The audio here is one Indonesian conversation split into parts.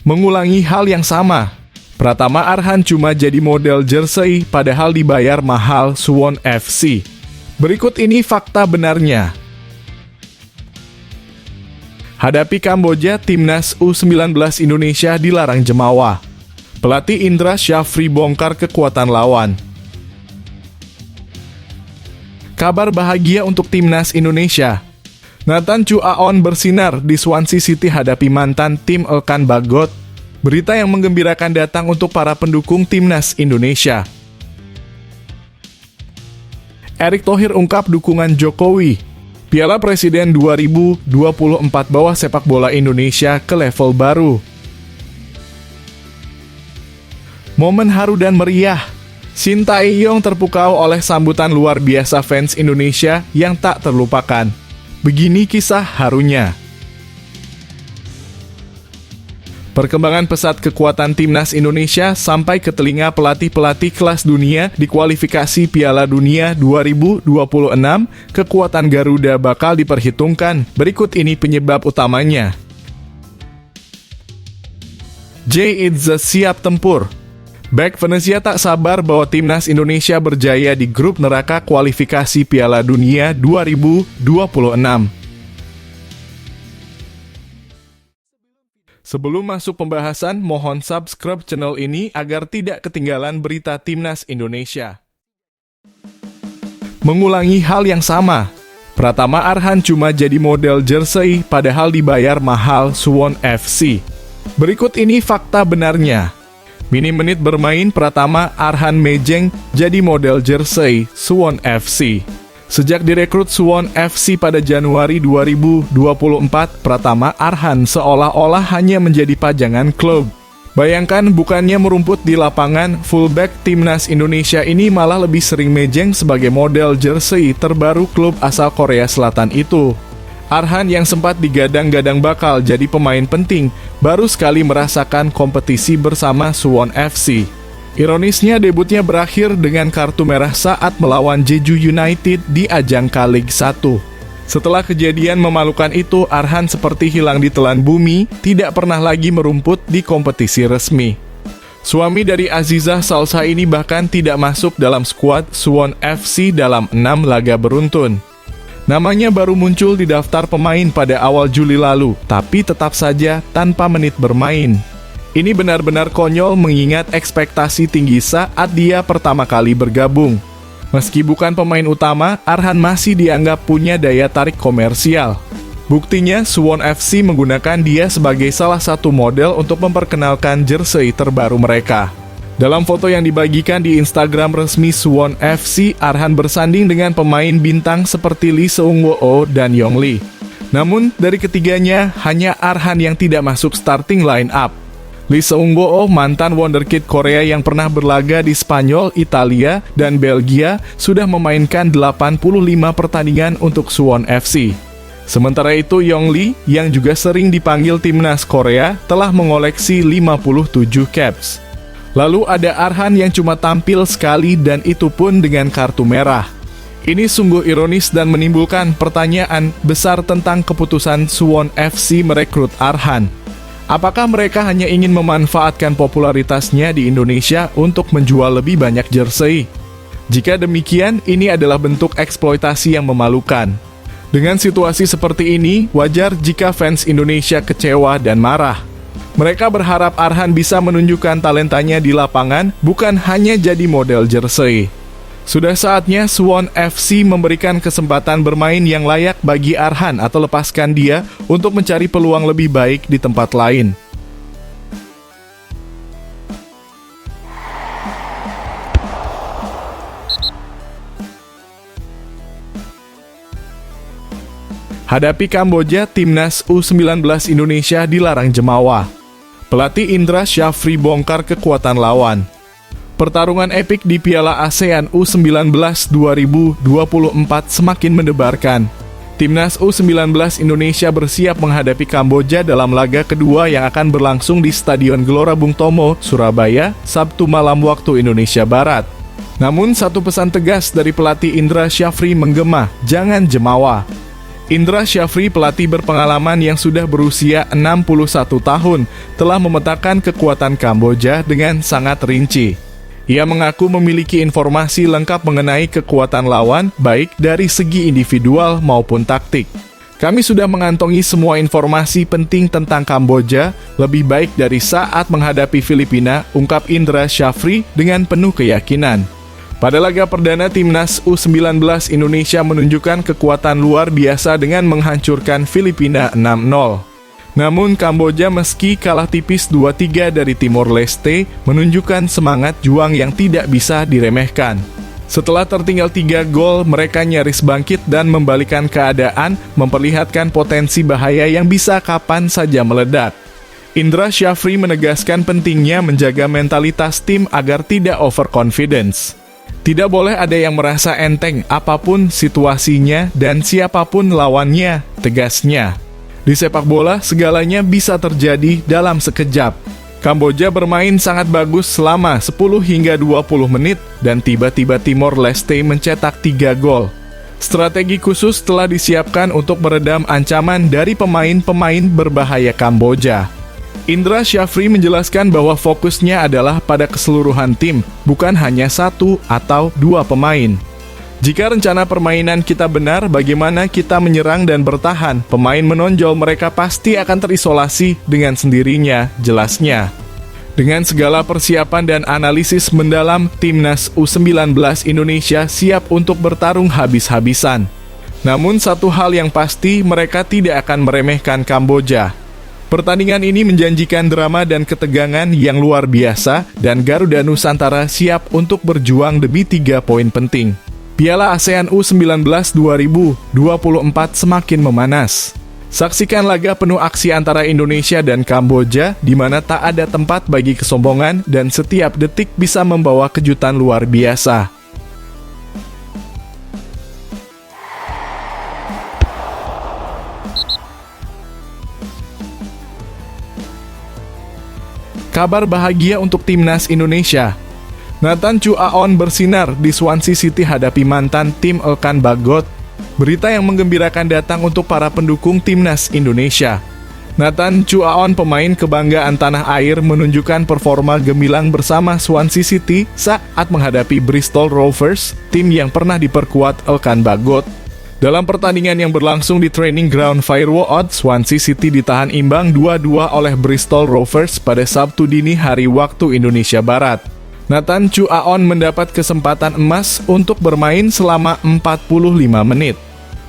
mengulangi hal yang sama. Pratama Arhan cuma jadi model jersey padahal dibayar mahal Suwon FC. Berikut ini fakta benarnya. Hadapi Kamboja, timnas U19 Indonesia dilarang jemawa. Pelatih Indra Syafri bongkar kekuatan lawan. Kabar bahagia untuk timnas Indonesia. Nathan Chu Aon bersinar di Swansea City hadapi mantan tim Elkan Bagot. Berita yang menggembirakan datang untuk para pendukung timnas Indonesia. Erick Thohir ungkap dukungan Jokowi. Piala Presiden 2024 bawa sepak bola Indonesia ke level baru. Momen haru dan meriah. Shin Tae-yong terpukau oleh sambutan luar biasa fans Indonesia yang tak terlupakan. Begini kisah harunya. Perkembangan pesat kekuatan timnas Indonesia sampai ke telinga pelatih-pelatih kelas dunia di kualifikasi Piala Dunia 2026, kekuatan Garuda bakal diperhitungkan. Berikut ini penyebab utamanya. Jay Idza siap tempur. Back Venezia tak sabar bahwa timnas Indonesia berjaya di grup neraka kualifikasi Piala Dunia 2026. Sebelum masuk pembahasan, mohon subscribe channel ini agar tidak ketinggalan berita timnas Indonesia. Mengulangi hal yang sama. Pratama Arhan cuma jadi model jersey padahal dibayar mahal Suwon FC. Berikut ini fakta benarnya. Minim menit bermain, Pratama Arhan mejeng jadi model jersey Suwon FC. Sejak direkrut Suwon FC pada Januari 2024, Pratama Arhan seolah-olah hanya menjadi pajangan klub. Bayangkan bukannya merumput di lapangan, fullback timnas Indonesia ini malah lebih sering mejeng sebagai model jersey terbaru klub asal Korea Selatan itu. Arhan yang sempat digadang-gadang bakal jadi pemain penting, baru sekali merasakan kompetisi bersama Suwon FC. Ironisnya debutnya berakhir dengan kartu merah saat melawan Jeju United di ajang K-League 1. Setelah kejadian memalukan itu, Arhan seperti hilang ditelan bumi, tidak pernah lagi merumput di kompetisi resmi. Suami dari Azizah Salsa ini bahkan tidak masuk dalam skuad Suwon FC dalam 6 laga beruntun. Namanya baru muncul di daftar pemain pada awal Juli lalu, tapi tetap saja tanpa menit bermain. Ini benar-benar konyol mengingat ekspektasi tinggi saat dia pertama kali bergabung. Meski bukan pemain utama, Arhan masih dianggap punya daya tarik komersial. Buktinya, Suwon FC menggunakan dia sebagai salah satu model untuk memperkenalkan jersey terbaru mereka. Dalam foto yang dibagikan di Instagram resmi Suwon FC, Arhan bersanding dengan pemain bintang seperti Lee Seung-woo dan Yong Lee. Namun, dari ketiganya, hanya Arhan yang tidak masuk starting line up. Lee Seung-woo, mantan wonderkid Korea yang pernah berlaga di Spanyol, Italia, dan Belgia, sudah memainkan 85 pertandingan untuk Suwon FC. Sementara itu, Yong Lee, yang juga sering dipanggil timnas Korea, telah mengoleksi 57 caps. Lalu ada Arhan yang cuma tampil sekali dan itu pun dengan kartu merah. Ini sungguh ironis dan menimbulkan pertanyaan besar tentang keputusan Suwon FC merekrut Arhan. Apakah mereka hanya ingin memanfaatkan popularitasnya di Indonesia untuk menjual lebih banyak jersey? Jika demikian, ini adalah bentuk eksploitasi yang memalukan. Dengan situasi seperti ini, wajar jika fans Indonesia kecewa dan marah. Mereka berharap Arhan bisa menunjukkan talentanya di lapangan, bukan hanya jadi model jersey. Sudah saatnya Suwon FC memberikan kesempatan bermain yang layak bagi Arhan atau lepaskan dia untuk mencari peluang lebih baik di tempat lain. Hadapi Kamboja, timnas U19 Indonesia dilarang jemawa. Pelatih Indra Syafri bongkar kekuatan lawan. Pertarungan epik di Piala ASEAN U19 2024 semakin mendebarkan. Timnas U19 Indonesia bersiap menghadapi Kamboja dalam laga kedua yang akan berlangsung di Stadion Gelora Bung Tomo, Surabaya, Sabtu malam waktu Indonesia Barat. Namun satu pesan tegas dari pelatih Indra Syafri menggema, jangan jemawa. Indra Syafri, pelatih berpengalaman yang sudah berusia 61 tahun, telah memetakan kekuatan Kamboja dengan sangat rinci. Ia mengaku memiliki informasi lengkap mengenai kekuatan lawan, baik dari segi individual maupun taktik. Kami sudah mengantongi semua informasi penting tentang Kamboja, lebih baik dari saat menghadapi Filipina, ungkap Indra Syafri dengan penuh keyakinan. Pada laga perdana, timnas U19 Indonesia menunjukkan kekuatan luar biasa dengan menghancurkan Filipina 6-0. Namun Kamboja meski kalah tipis 2-3 dari Timor Leste, menunjukkan semangat juang yang tidak bisa diremehkan. Setelah tertinggal 3 gol, mereka nyaris bangkit dan membalikan keadaan, memperlihatkan potensi bahaya yang bisa kapan saja meledak. Indra Syafri menegaskan pentingnya menjaga mentalitas tim agar tidak overconfidence. Tidak boleh ada yang merasa enteng apapun situasinya dan siapapun lawannya, tegasnya. Di sepak bola, segalanya bisa terjadi dalam sekejap. Kamboja bermain sangat bagus selama 10 hingga 20 menit dan tiba-tiba Timor Leste mencetak 3 gol. Strategi khusus telah disiapkan untuk meredam ancaman dari pemain-pemain berbahaya Kamboja. Indra Syafri menjelaskan bahwa fokusnya adalah pada keseluruhan tim, bukan hanya 1 atau 2 pemain. Jika rencana permainan kita benar, bagaimana kita menyerang dan bertahan, pemain menonjol mereka pasti akan terisolasi dengan sendirinya, jelasnya. Dengan segala persiapan dan analisis mendalam, timnas U19 Indonesia siap untuk bertarung habis-habisan. Namun satu hal yang pasti, mereka tidak akan meremehkan Kamboja. Pertandingan ini menjanjikan drama dan ketegangan yang luar biasa, dan Garuda Nusantara siap untuk berjuang demi 3 poin penting. Piala ASEAN U19 2024 semakin memanas. Saksikan laga penuh aksi antara Indonesia dan Kamboja, di mana tak ada tempat bagi kesombongan dan setiap detik bisa membawa kejutan luar biasa. Kabar bahagia untuk timnas Indonesia. Nathan Chu Aon bersinar di Swansea City hadapi mantan tim Elkan Bagot. Berita yang menggembirakan datang untuk para pendukung timnas Indonesia. Nathan Chu Aon, pemain kebanggaan tanah air, menunjukkan performa gemilang bersama Swansea City saat menghadapi Bristol Rovers, tim yang pernah diperkuat Elkan Bagot. Dalam pertandingan yang berlangsung di training ground Firewall, Swansea City ditahan imbang 2-2 oleh Bristol Rovers pada Sabtu dini hari waktu Indonesia Barat. Nathan Chu Aon mendapat kesempatan emas untuk bermain selama 45 menit.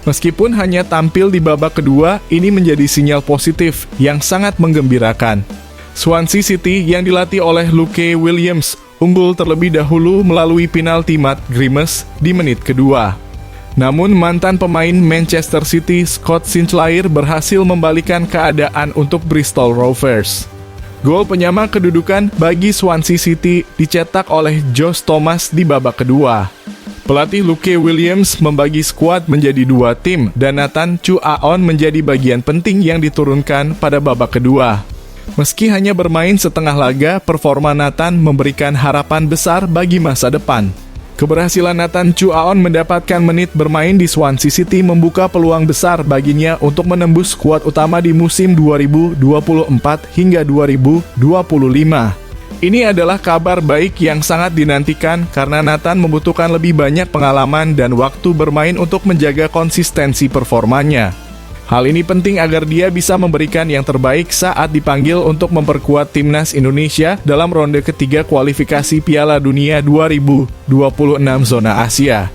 Meskipun hanya tampil di babak kedua, ini menjadi sinyal positif yang sangat menggembirakan. Swansea City yang dilatih oleh Luke Williams unggul terlebih dahulu melalui penalti Matt Grimes di menit kedua. Namun mantan pemain Manchester City Scott Sinclair berhasil membalikan keadaan untuk Bristol Rovers. Gol penyama kedudukan bagi Swansea City dicetak oleh Josh Thomas di babak kedua. Pelatih Luke Williams membagi skuad menjadi 2 tim dan Nathan Chu Aon menjadi bagian penting yang diturunkan pada babak kedua. Meski hanya bermain setengah laga, performa Nathan memberikan harapan besar bagi masa depan. Keberhasilan Nathan Chu Aon mendapatkan menit bermain di Swansea City membuka peluang besar baginya untuk menembus skuad utama di musim 2024 hingga 2025. Ini adalah kabar baik yang sangat dinantikan karena Nathan membutuhkan lebih banyak pengalaman dan waktu bermain untuk menjaga konsistensi performanya. Hal ini penting agar dia bisa memberikan yang terbaik saat dipanggil untuk memperkuat timnas Indonesia dalam ronde ketiga kualifikasi Piala Dunia 2026 zona Asia.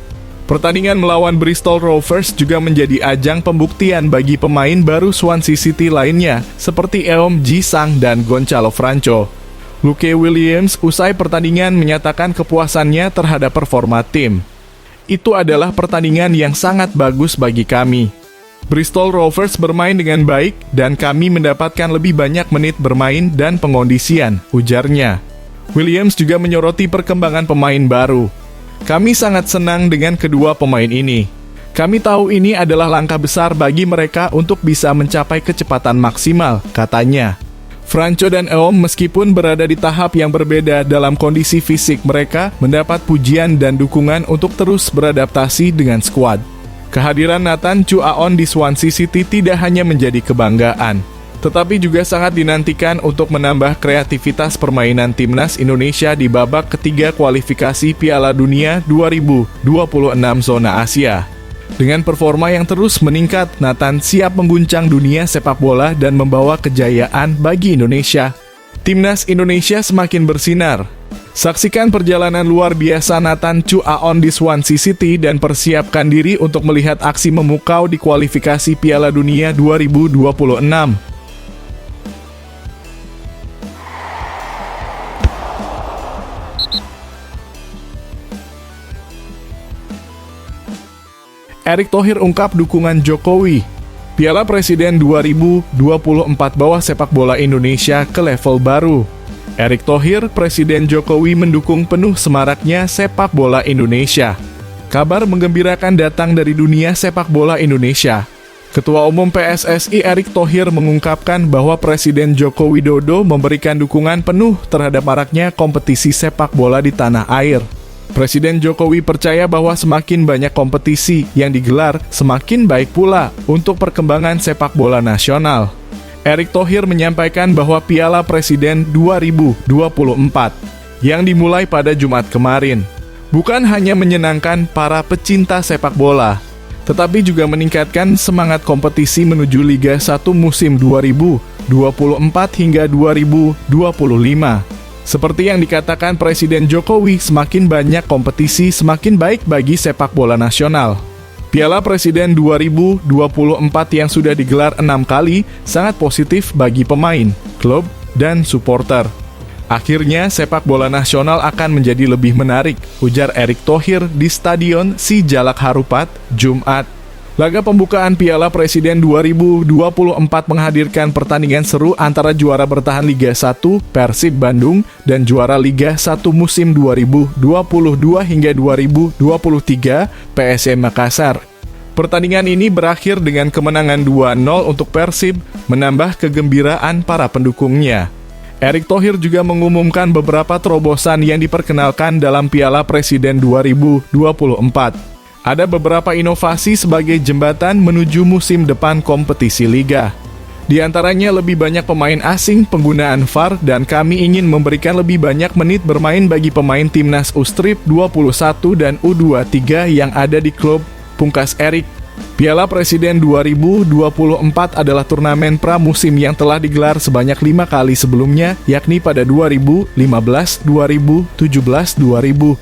Pertandingan melawan Bristol Rovers juga menjadi ajang pembuktian bagi pemain baru Swansea City lainnya seperti Eom Ji-sang dan Gonçalo Franco. Luke Williams usai pertandingan menyatakan kepuasannya terhadap performa tim. Itu adalah pertandingan yang sangat bagus bagi kami. Bristol Rovers bermain dengan baik dan kami mendapatkan lebih banyak menit bermain dan pengondisian, ujarnya. Williams juga menyoroti perkembangan pemain baru. Kami sangat senang dengan kedua pemain ini. Kami tahu ini adalah langkah besar bagi mereka untuk bisa mencapai kecepatan maksimal, katanya. Franco dan Eom meskipun berada di tahap yang berbeda dalam kondisi fisik mereka mendapat pujian dan dukungan untuk terus beradaptasi dengan skuad. Kehadiran Nathan Chu Aon di Swansea City tidak hanya menjadi kebanggaan, tetapi juga sangat dinantikan untuk menambah kreativitas permainan timnas Indonesia di babak ketiga kualifikasi Piala Dunia 2026 zona Asia. Dengan performa yang terus meningkat, Nathan siap mengguncang dunia sepak bola dan membawa kejayaan bagi Indonesia. Timnas Indonesia semakin bersinar. Saksikan perjalanan luar biasa Nathan Chu Aon di Swansea City dan persiapkan diri untuk melihat aksi memukau di kualifikasi Piala Dunia 2026. Erick Thohir ungkap dukungan Jokowi. Piala Presiden 2024 bawa sepak bola Indonesia ke level baru. Erick Thohir, Presiden Jokowi mendukung penuh semaraknya sepak bola Indonesia. Kabar menggembirakan datang dari dunia sepak bola Indonesia. Ketua Umum PSSI Erick Thohir mengungkapkan bahwa Presiden Joko Widodo memberikan dukungan penuh terhadap maraknya kompetisi sepak bola di tanah air. Presiden Jokowi percaya bahwa semakin banyak kompetisi yang digelar, semakin baik pula untuk perkembangan sepak bola nasional. Erick Thohir menyampaikan bahwa Piala Presiden 2024 yang dimulai pada Jumat kemarin bukan hanya menyenangkan para pecinta sepak bola, tetapi juga meningkatkan semangat kompetisi menuju Liga 1 musim 2024 hingga 2025. Seperti yang dikatakan Presiden Jokowi, semakin banyak kompetisi semakin baik bagi sepak bola nasional. Piala Presiden 2024 yang sudah digelar 6 kali sangat positif bagi pemain, klub, dan supporter. Akhirnya sepak bola nasional akan menjadi lebih menarik, ujar Erick Thohir di Stadion Sijalak Harupat, Jumat. Laga pembukaan Piala Presiden 2024 menghadirkan pertandingan seru antara juara bertahan Liga 1 Persib Bandung dan juara Liga 1 musim 2022 hingga 2023 PSM Makassar. Pertandingan ini berakhir dengan kemenangan 2-0 untuk Persib, menambah kegembiraan para pendukungnya. Erick Thohir juga mengumumkan beberapa terobosan yang diperkenalkan dalam Piala Presiden 2024. Ada beberapa inovasi sebagai jembatan menuju musim depan kompetisi liga. Di antaranya lebih banyak pemain asing, penggunaan VAR, dan kami ingin memberikan lebih banyak menit bermain bagi pemain timnas U-Strip 21 dan U23 yang ada di klub, pungkas Erick. Piala Presiden 2024 adalah turnamen pramusim yang telah digelar sebanyak 5 kali sebelumnya, yakni pada 2015, 2017, 2018,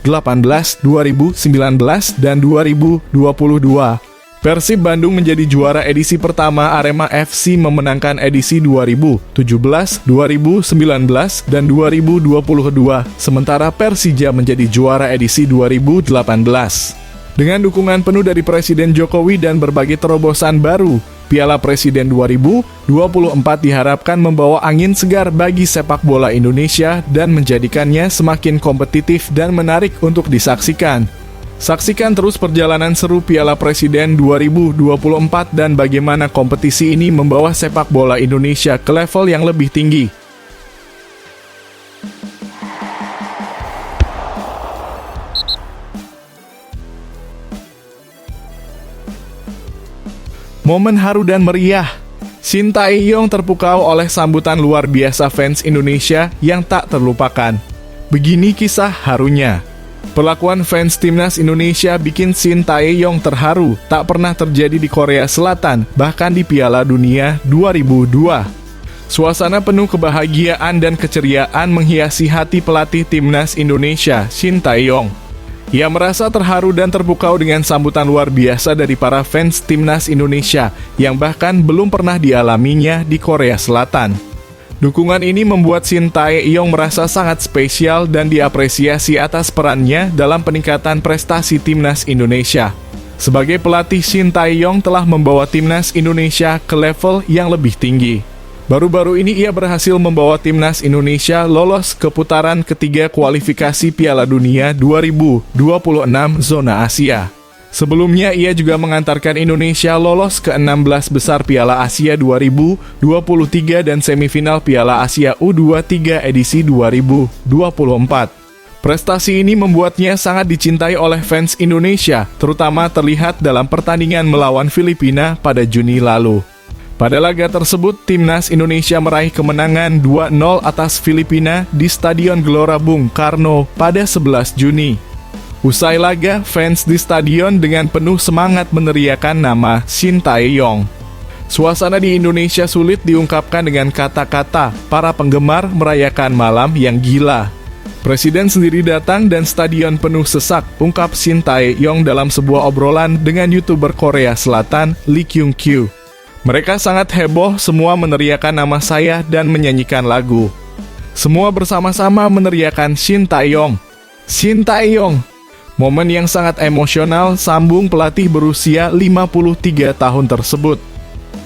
2019, dan 2022. Persib Bandung menjadi juara edisi pertama, Arema FC memenangkan edisi 2017, 2019, dan 2022, sementara Persija menjadi juara edisi 2018. Dengan dukungan penuh dari Presiden Jokowi dan berbagai terobosan baru, Piala Presiden 2024 diharapkan membawa angin segar bagi sepak bola Indonesia dan menjadikannya semakin kompetitif dan menarik untuk disaksikan. Saksikan terus perjalanan seru Piala Presiden 2024 dan bagaimana kompetisi ini membawa sepak bola Indonesia ke level yang lebih tinggi. Momen haru dan meriah. Shin Tae-yong terpukau oleh sambutan luar biasa fans Indonesia yang tak terlupakan. Begini kisah harunya. Perlakuan fans timnas Indonesia bikin Shin Tae-yong terharu, tak pernah terjadi di Korea Selatan, bahkan di Piala Dunia 2002. Suasana penuh kebahagiaan dan keceriaan menghiasi hati pelatih timnas Indonesia, Shin Tae-yong. Ia merasa terharu dan terpukau dengan sambutan luar biasa dari para fans timnas Indonesia yang bahkan belum pernah dialaminya di Korea Selatan. Dukungan ini membuat Shin Tae-yong merasa sangat spesial dan diapresiasi atas perannya dalam peningkatan prestasi timnas Indonesia. Sebagai pelatih, Shin Tae-yong telah membawa timnas Indonesia ke level yang lebih tinggi. Baru-baru ini ia berhasil membawa timnas Indonesia lolos ke putaran ketiga kualifikasi Piala Dunia 2026 zona Asia. Sebelumnya ia juga mengantarkan Indonesia lolos ke 16 besar Piala Asia 2023 dan semifinal Piala Asia U23 edisi 2024. Prestasi ini membuatnya sangat dicintai oleh fans Indonesia, terutama terlihat dalam pertandingan melawan Filipina pada Juni lalu. Pada laga tersebut, timnas Indonesia meraih kemenangan 2-0 atas Filipina di Stadion Gelora Bung Karno pada 11 Juni. Usai laga, fans di stadion dengan penuh semangat meneriakan nama Shin Tae-yong. Suasana di Indonesia sulit diungkapkan dengan kata-kata, para penggemar merayakan malam yang gila. Presiden sendiri datang dan stadion penuh sesak, ungkap Shin Tae-yong dalam sebuah obrolan dengan YouTuber Korea Selatan, Lee Kyung-kyu. Mereka sangat heboh, semua meneriakan nama saya dan menyanyikan lagu. Semua bersama-sama meneriakan Shin Tae-yong. Shin Tae-yong. Momen yang sangat emosional, sambung pelatih berusia 53 tahun tersebut.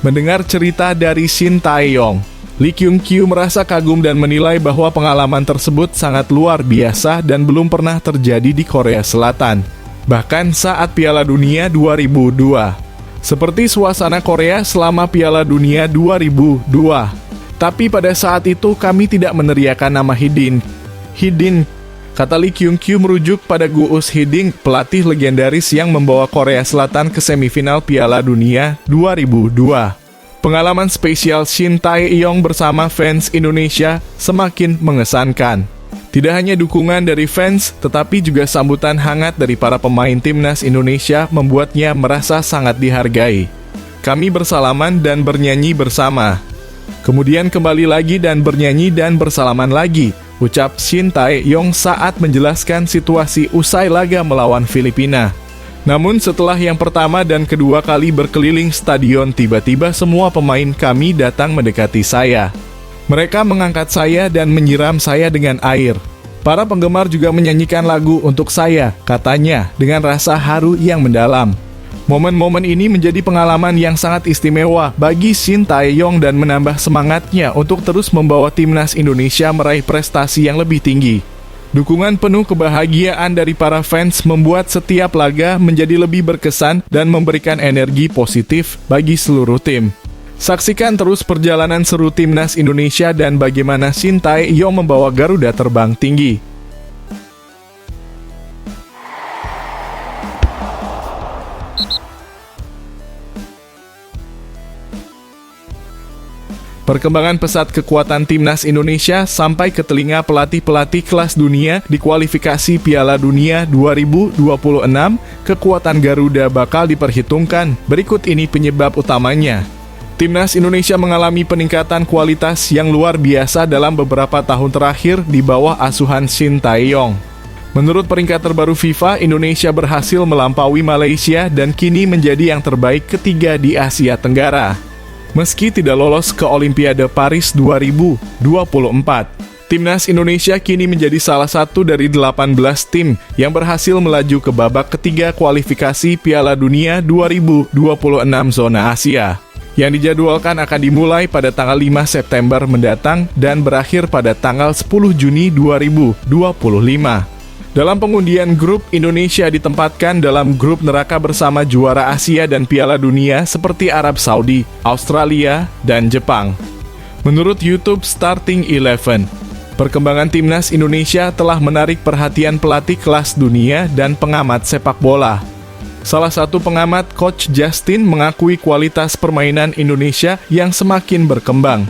Mendengar cerita dari Shin Tae-yong, Lee Kyung-kyu merasa kagum dan menilai bahwa pengalaman tersebut sangat luar biasa dan belum pernah terjadi di Korea Selatan, bahkan saat Piala Dunia 2002. Seperti suasana Korea selama Piala Dunia 2002. Tapi pada saat itu kami tidak meneriakan nama Hidin. Hidin, kata Lee Kyung-kyu merujuk pada Guus Hiding, pelatih legendaris yang membawa Korea Selatan ke semifinal Piala Dunia 2002. Pengalaman spesial Shin Tae-yong bersama fans Indonesia semakin mengesankan. Tidak hanya dukungan dari fans, tetapi juga sambutan hangat dari para pemain timnas Indonesia membuatnya merasa sangat dihargai. Kami bersalaman dan bernyanyi bersama. Kemudian kembali lagi dan bernyanyi dan bersalaman lagi, ucap Shin Tae-yong saat menjelaskan situasi usai laga melawan Filipina. Namun setelah yang pertama dan kedua kali berkeliling stadion, tiba-tiba semua pemain kami datang mendekati saya. Mereka mengangkat saya dan menyiram saya dengan air. Para penggemar juga menyanyikan lagu untuk saya, katanya, dengan rasa haru yang mendalam. Momen-momen ini menjadi pengalaman yang sangat istimewa bagi Shin Tae-yong dan menambah semangatnya untuk terus membawa timnas Indonesia meraih prestasi yang lebih tinggi. Dukungan penuh kebahagiaan dari para fans membuat setiap laga menjadi lebih berkesan dan memberikan energi positif bagi seluruh tim. Saksikan terus perjalanan seru timnas Indonesia dan bagaimana Shin Tae-yong membawa Garuda terbang tinggi. Perkembangan pesat kekuatan timnas Indonesia sampai ke telinga pelatih-pelatih kelas dunia di kualifikasi Piala Dunia 2026, kekuatan Garuda bakal diperhitungkan. Berikut ini penyebab utamanya. Timnas Indonesia mengalami peningkatan kualitas yang luar biasa dalam beberapa tahun terakhir di bawah asuhan Shin Tae-yong. Menurut peringkat terbaru FIFA, Indonesia berhasil melampaui Malaysia dan kini menjadi yang terbaik ketiga di Asia Tenggara. Meski tidak lolos ke Olimpiade Paris 2024, timnas Indonesia kini menjadi salah satu dari 18 tim yang berhasil melaju ke babak ketiga kualifikasi Piala Dunia 2026 zona Asia, yang dijadwalkan akan dimulai pada tanggal 5 September mendatang dan berakhir pada tanggal 10 Juni 2025. Dalam pengundian grup, Indonesia ditempatkan dalam grup neraka bersama juara Asia dan Piala Dunia seperti Arab Saudi, Australia, dan Jepang. Menurut YouTube Starting 11, perkembangan timnas Indonesia telah menarik perhatian pelatih kelas dunia dan pengamat sepak bola. Salah satu pengamat, Coach Justin, mengakui kualitas permainan Indonesia yang semakin berkembang.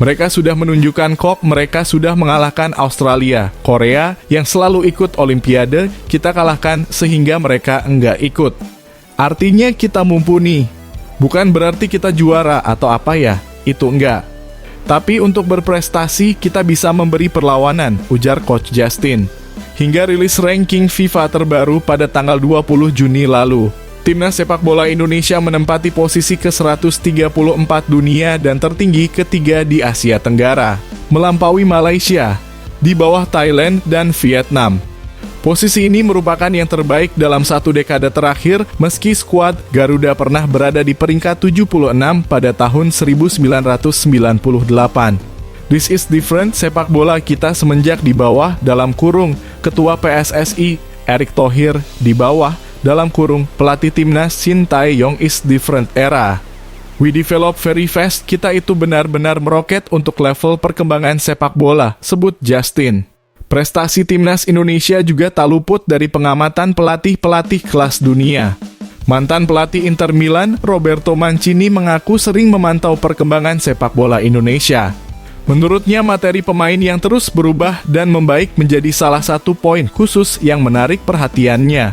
Mereka sudah menunjukkan mereka sudah mengalahkan Australia, Korea yang selalu ikut Olimpiade, kita kalahkan sehingga mereka enggak ikut. Artinya kita mumpuni. Bukan berarti kita juara atau apa ya, itu enggak. Tapi untuk berprestasi kita bisa memberi perlawanan, ujar Coach Justin. Hingga rilis ranking FIFA terbaru pada tanggal 20 Juni lalu, timnas sepak bola Indonesia menempati posisi ke-134 dunia dan tertinggi ketiga di Asia Tenggara, melampaui Malaysia, di bawah Thailand dan Vietnam. Posisi ini merupakan yang terbaik dalam satu dekade terakhir, meski skuad Garuda pernah berada di peringkat 76 pada tahun 1998. This is different, sepak bola kita semenjak di bawah, dalam kurung, Ketua PSSI, Erick Thohir, di bawah, dalam kurung, pelatih timnas Shin Tae-yong is different era. We develop very fast, kita itu benar-benar meroket untuk level perkembangan sepak bola, sebut Justin. Prestasi timnas Indonesia juga tak luput dari pengamatan pelatih-pelatih kelas dunia. Mantan pelatih Inter Milan, Roberto Mancini, mengaku sering memantau perkembangan sepak bola Indonesia. Menurutnya, materi pemain yang terus berubah dan membaik menjadi salah satu poin khusus yang menarik perhatiannya.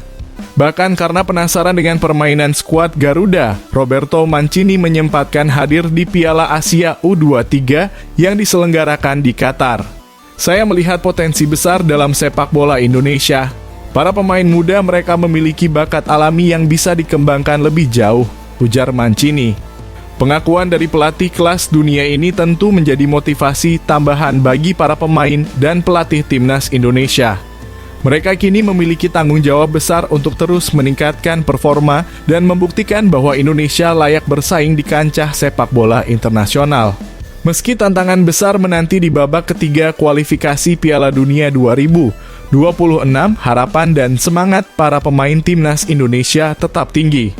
Bahkan karena penasaran dengan permainan skuad Garuda, Roberto Mancini menyempatkan hadir di Piala Asia U23 yang diselenggarakan di Qatar. Saya melihat potensi besar dalam sepak bola Indonesia. Para pemain muda mereka memiliki bakat alami yang bisa dikembangkan lebih jauh, ujar Mancini. Pengakuan dari pelatih kelas dunia ini tentu menjadi motivasi tambahan bagi para pemain dan pelatih timnas Indonesia. Mereka kini memiliki tanggung jawab besar untuk terus meningkatkan performa dan membuktikan bahwa Indonesia layak bersaing di kancah sepak bola internasional. Meski tantangan besar menanti di babak ketiga kualifikasi Piala Dunia 2026, harapan dan semangat para pemain timnas Indonesia tetap tinggi.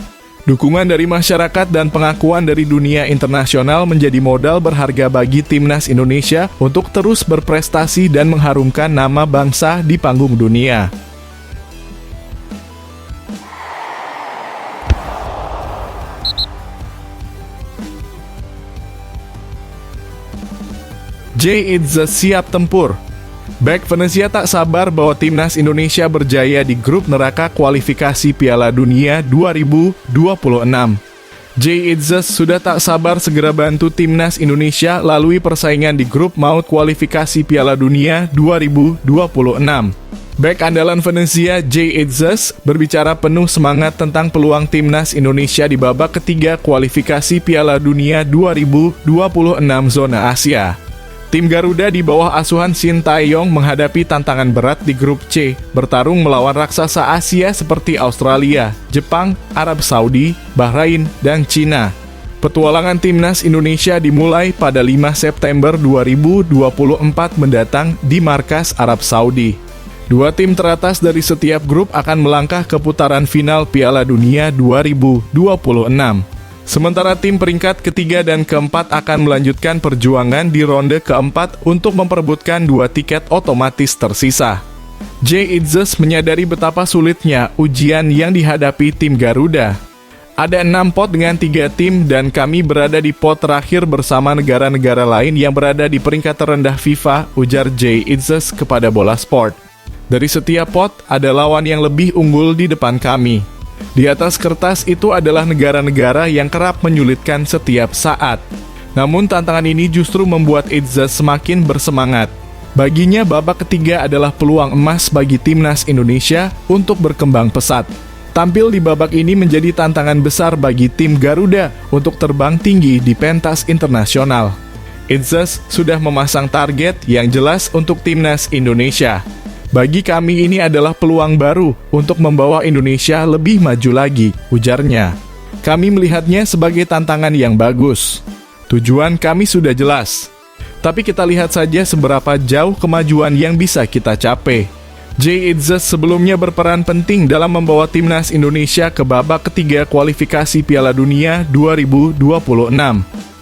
Dukungan dari masyarakat dan pengakuan dari dunia internasional menjadi modal berharga bagi timnas Indonesia untuk terus berprestasi dan mengharumkan nama bangsa di panggung dunia. Jay Itzes siap tempur. Bek Venezia tak sabar bahwa timnas Indonesia berjaya di grup neraka kualifikasi Piala Dunia 2026. Jay Itzes sudah tak sabar segera bantu timnas Indonesia lalui persaingan di grup maut kualifikasi Piala Dunia 2026. Bek andalan Venezia, Jay Itzes, berbicara penuh semangat tentang peluang timnas Indonesia di babak ketiga kualifikasi Piala Dunia 2026 zona Asia. Tim Garuda di bawah asuhan Shin Tae-yong menghadapi tantangan berat di grup C, bertarung melawan raksasa Asia seperti Australia, Jepang, Arab Saudi, Bahrain, dan Cina. Petualangan timnas Indonesia dimulai pada 5 September 2024 mendatang di markas Arab Saudi. Dua tim teratas dari setiap grup akan melangkah ke putaran final Piala Dunia 2026. Sementara tim peringkat ketiga dan keempat akan melanjutkan perjuangan di ronde keempat untuk memperebutkan 2 tiket otomatis tersisa. Jay Itzes menyadari betapa sulitnya ujian yang dihadapi tim Garuda. Ada 6 pot dengan 3 tim dan kami berada di pot terakhir bersama negara-negara lain yang berada di peringkat terendah FIFA, ujar Jay Itzes kepada Bola Sport. Dari setiap pot, ada lawan yang lebih unggul di depan kami. Di atas kertas itu adalah negara-negara yang kerap menyulitkan setiap saat. Namun tantangan ini justru membuat Itzes semakin bersemangat. Baginya babak ketiga adalah peluang emas bagi timnas Indonesia untuk berkembang pesat. Tampil di babak ini menjadi tantangan besar bagi tim Garuda untuk terbang tinggi di pentas internasional. Itzes sudah memasang target yang jelas untuk timnas Indonesia. Bagi kami ini adalah peluang baru untuk membawa Indonesia lebih maju lagi, ujarnya. Kami melihatnya sebagai tantangan yang bagus. Tujuan kami sudah jelas. Tapi kita lihat saja seberapa jauh kemajuan yang bisa kita capai. Jay Itzes sebelumnya berperan penting dalam membawa timnas Indonesia ke babak ketiga kualifikasi Piala Dunia 2026.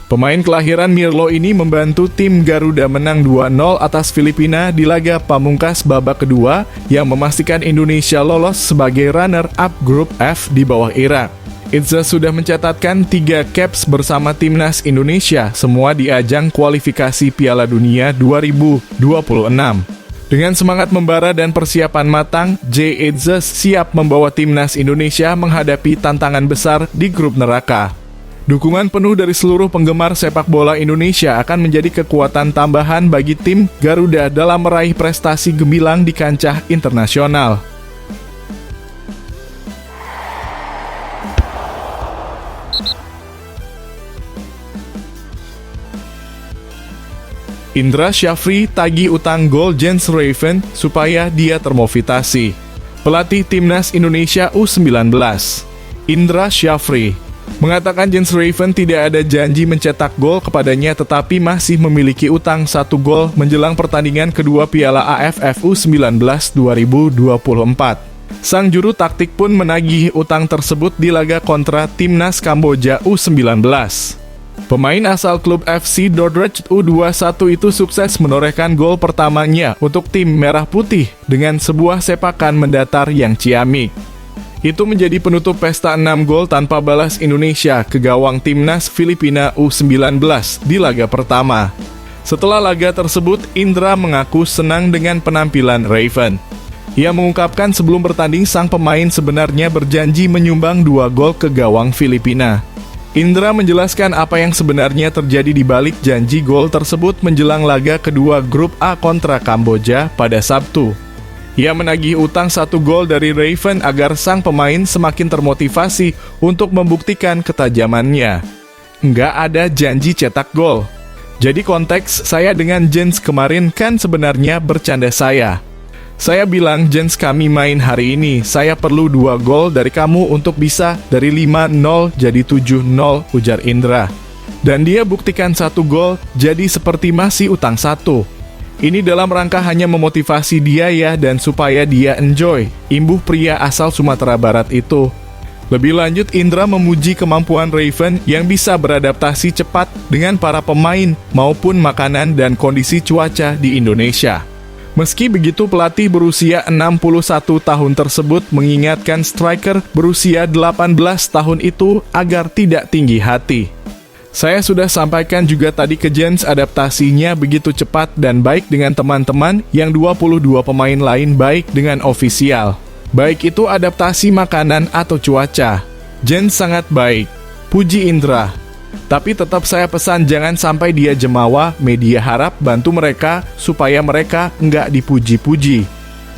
Pemain kelahiran Mirlo ini membantu tim Garuda menang 2-0 atas Filipina di laga pamungkas babak kedua yang memastikan Indonesia lolos sebagai runner-up grup F di bawah Irak. Itzes sudah mencatatkan 3 caps bersama timnas Indonesia, semua di ajang kualifikasi Piala Dunia 2026. Dengan semangat membara dan persiapan matang, Jay Itzes siap membawa timnas Indonesia menghadapi tantangan besar di grup neraka. Dukungan penuh dari seluruh penggemar sepak bola Indonesia akan menjadi kekuatan tambahan bagi tim Garuda dalam meraih prestasi gemilang di kancah internasional. Indra Syafri tagih utang gol Jens Raven supaya dia termotivasi. Pelatih timnas Indonesia U19, Indra Syafri, mengatakan Jens Raven tidak ada janji mencetak gol kepadanya tetapi masih memiliki utang 1 gol menjelang pertandingan kedua Piala AFF U19 2024. Sang juru taktik pun menagih utang tersebut di laga kontra timnas Kamboja U19. Pemain asal klub FC Dordrecht U21 itu sukses menorehkan gol pertamanya untuk tim Merah Putih dengan sebuah sepakan mendatar yang ciamik. Itu menjadi penutup pesta 6 gol tanpa balas Indonesia ke gawang timnas Filipina U19 di laga pertama. Setelah laga tersebut, Indra mengaku senang dengan penampilan Raven. Ia mengungkapkan sebelum bertanding sang pemain sebenarnya berjanji menyumbang 2 gol ke gawang Filipina. Indra menjelaskan apa yang sebenarnya terjadi di balik janji gol tersebut menjelang laga kedua grup A kontra Kamboja pada Sabtu. Ia menagih utang 1 gol dari Raven agar sang pemain semakin termotivasi untuk membuktikan ketajamannya. Nggak ada janji cetak gol. Jadi konteks saya dengan Jens kemarin kan sebenarnya bercanda saya. Saya bilang, Jens kami main hari ini, saya perlu 2 gol dari kamu untuk bisa dari 5-0 jadi 7-0, ujar Indra. Dan dia buktikan 1 gol, jadi seperti masih utang 1. Ini dalam rangka hanya memotivasi dia ya dan supaya dia enjoy, imbuh pria asal Sumatera Barat itu. Lebih lanjut, Indra memuji kemampuan Raven yang bisa beradaptasi cepat dengan para pemain maupun makanan dan kondisi cuaca di Indonesia. Meski begitu, pelatih berusia 61 tahun tersebut mengingatkan striker berusia 18 tahun itu agar tidak tinggi hati. Saya sudah sampaikan juga tadi ke Jens, adaptasinya begitu cepat dan baik dengan teman-teman yang 22 pemain lain baik dengan ofisial. Baik itu adaptasi makanan atau cuaca. Jens sangat baik. Puji Indra. Tapi tetap saya pesan jangan sampai dia jemawa, media harap bantu mereka supaya mereka nggak dipuji-puji.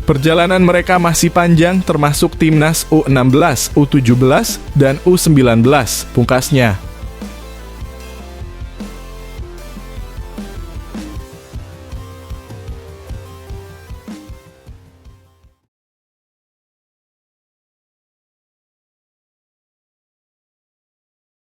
Perjalanan mereka masih panjang termasuk timnas U16, U17, dan U19, pungkasnya.